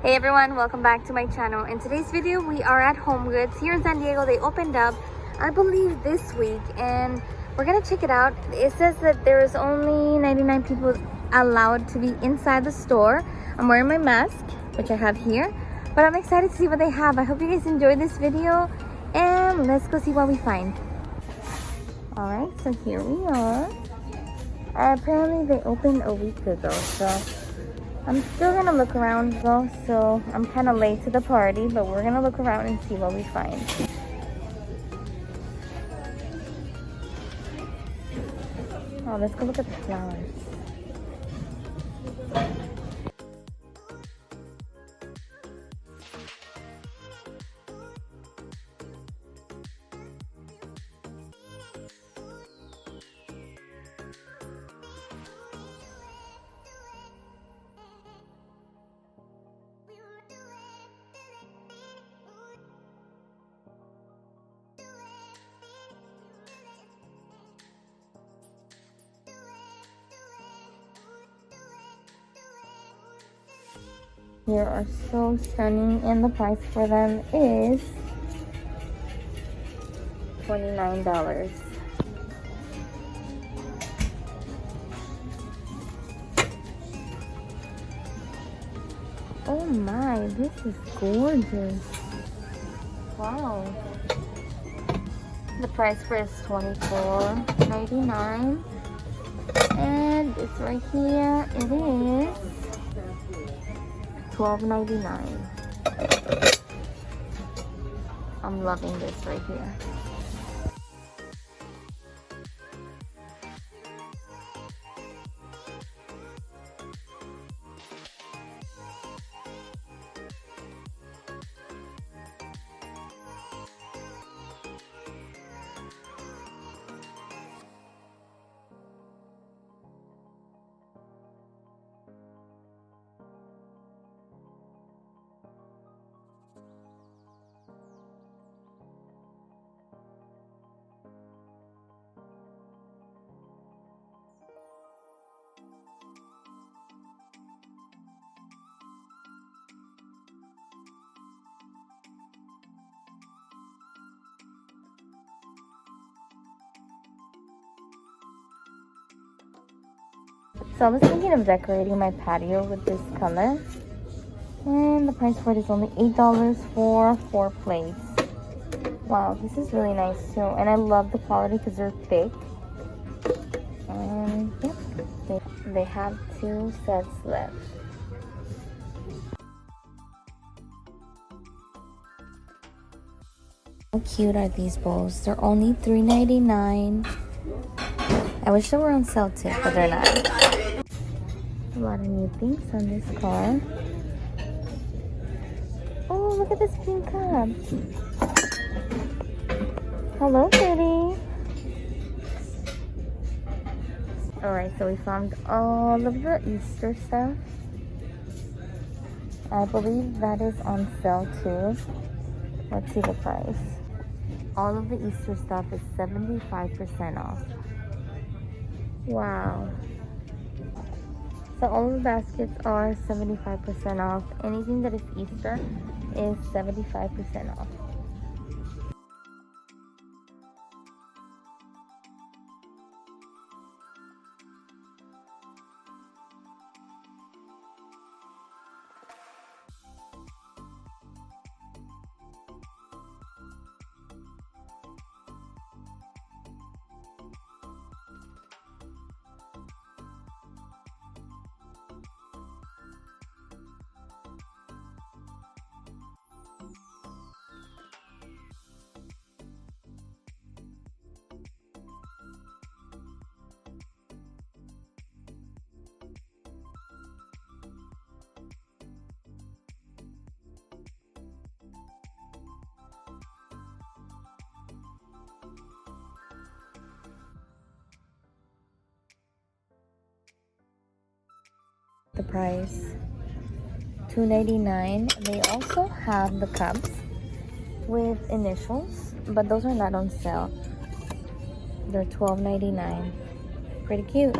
Hey everyone, welcome back to my channel. In today's video, we are at HomeGoods here in San Diego. They opened up, I believe, this week, and we're gonna check it out. It says that there is only 99 people allowed to be inside the store. I'm wearing my mask, which I have here, but I'm excited to see what they have. I hope you guys enjoyed this video, and let's go see what we find. All right, so here we are. Apparently they opened a week ago, so I'm still gonna look around though, so I'm kind of late to the party, but we're gonna look around and see what we find. Oh, let's go look at the flowers. Here are so stunning, and the price for them is $29. Oh my, this is gorgeous. Wow. The price for it is $24.99. And it's right here. It is $12.99. I'm loving this right here. So I was thinking of decorating my patio with this color, and the price for it is only $8 for 4 plates. Wow, this is really nice too, and I love the quality because they're thick. And yep, they have 2 sets left. How cute are these bowls? They're only $3.99. I wish they were on sale too, but they're not. A lot of new things on this car. Oh, look at this pink cup. Hello, kitty. Alright, so we found all of the Easter stuff. I believe that is on sale too. Let's see the price. All of the Easter stuff is 75% off. Wow. So all of the baskets are 75% off. Anything that is Easter is 75% off. The price $2.99. They also have the cups with initials, but those are not on sale. They're $12.99. Pretty cute.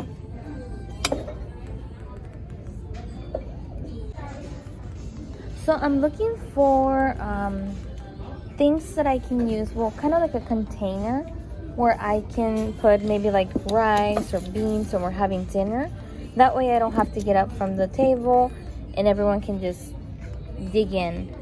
So I'm looking for things that I can use, well, kind of like a container where I can put maybe like rice or beans when we're having dinner. That way I don't have to get up from the table and everyone can just dig in.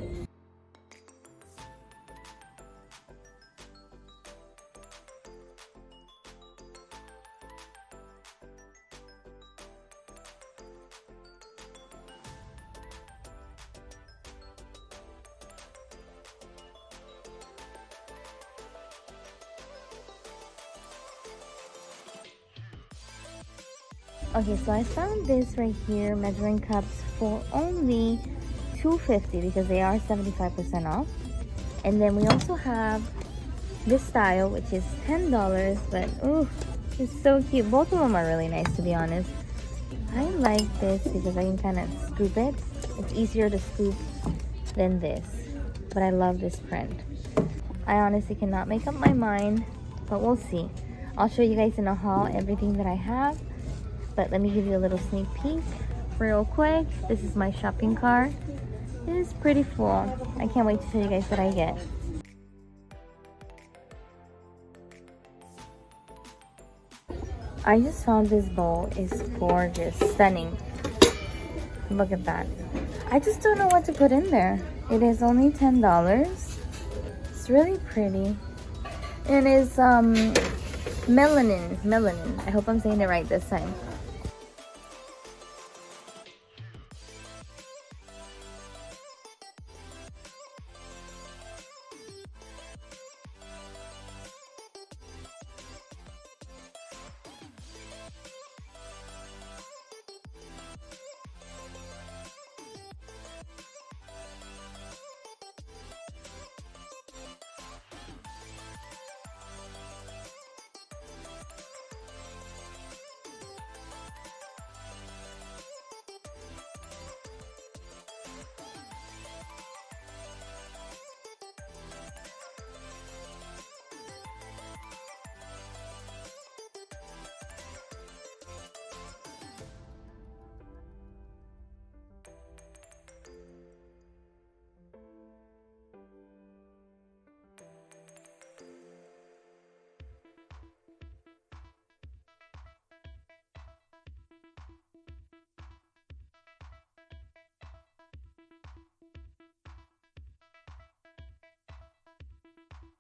Okay, so I found this right here, measuring cups for only $2.50 because they are 75% off. And then we also have this style, which is $10, but ooh, it's so cute. Both of them are really nice, to be honest. I like this because I can kind of scoop it. It's easier to scoop than this, but I love this print. I honestly cannot make up my mind, but we'll see. I'll show you guys in a haul everything that I have. But let me give you a little sneak peek real quick. This is my shopping cart. It is pretty full. I can't wait to show you guys what I get. I just found this bowl. It's gorgeous, stunning. Look at that. I just don't know what to put in there. It is only $10. It's really pretty. And it's melanin. I hope I'm saying it right this time.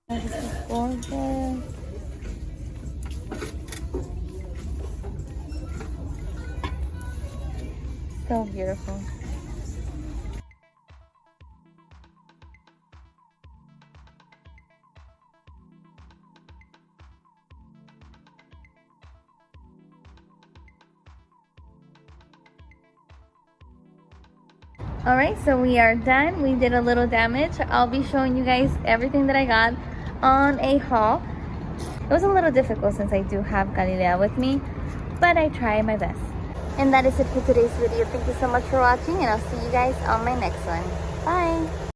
This is gorgeous. So beautiful. Alright, so we are done. We did a little damage. I'll be showing you guys everything that I got on a haul. It was a little difficult since I do have Galilea with me, but I tried my best. And that is it for today's video. Thank you so much for watching, and I'll see you guys on my next one. Bye!